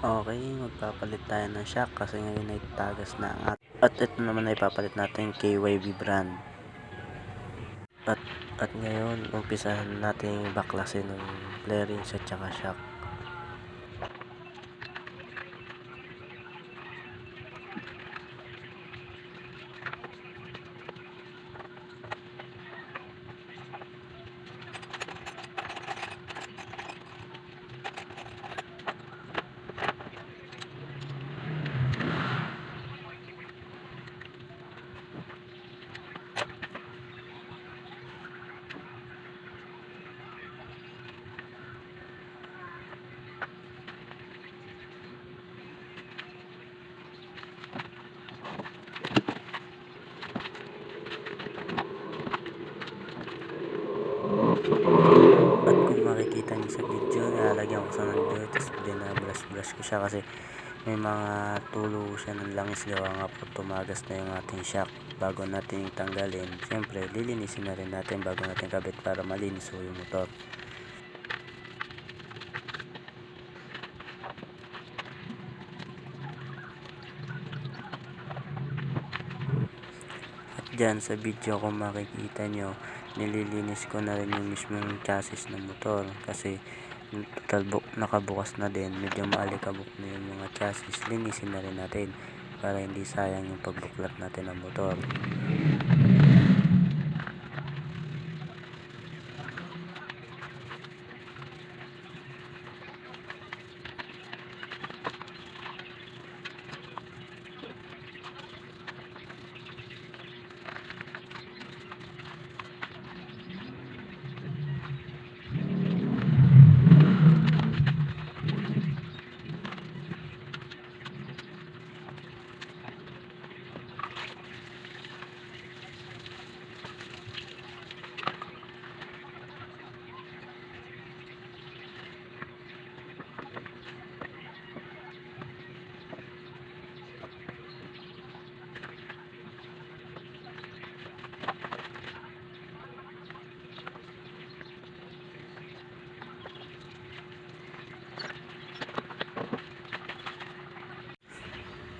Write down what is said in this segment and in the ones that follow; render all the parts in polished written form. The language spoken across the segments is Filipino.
Okay, magpapalit tayo ng shock kasi ngayon ay tagas na at ito naman ay papalit natin KYB brand. At ngayon, umpisahan natin baklasin ng bearings at saka shock. At kung makikita niyo sa video, nilalagyan ko sa ng joy, tapos binabrush ko siya kasi may mga tulo siya ng langis, gawa nga po tumagas na yung ating shock. Bago natin tanggalin, siyempre lilinisin na rin natin bago natin kabit para malinis po yung motor. At dyan sa video kung makikita nyo, nililinis ko na rin yung mismong chassis ng motor kasi nakabukas na din, medyo maalikabok na yung mga chassis. Linisin na rin natin para hindi sayang yung pagbuklat natin ng motor.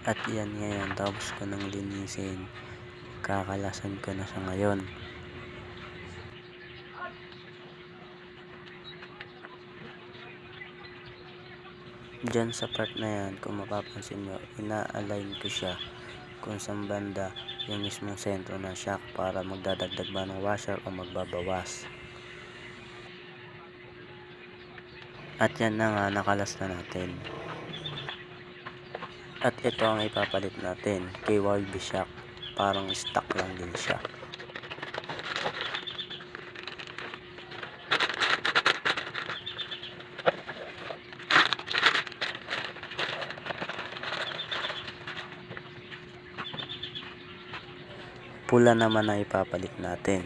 At yan ngayon, tapos ko nang linisin, kakalasan ko na siya ngayon. Diyan sa part na yan, kung mapapansin nyo, ina-align ko siya kung saan banda yung mismong sentro ng shock para magdadagdag ba ng washer o magbabawas. At yan na nga, nakalas na natin. At ito ang ipapalit natin, KYB shock, parang stock lang din siya. Pula naman ang ipapalit natin.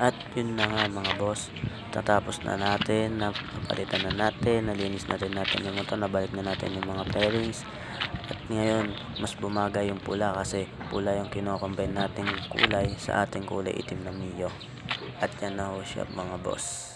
At yun na nga mga boss, tatapos na natin, napalitan na natin, nalinis na rin natin yung motor, nabalik na natin yung mga pairings. At ngayon, mas bumagay yung pula kasi pula yung kino-combine nating kulay sa ating kulay itim na Mio. At yan na ho siya mga boss.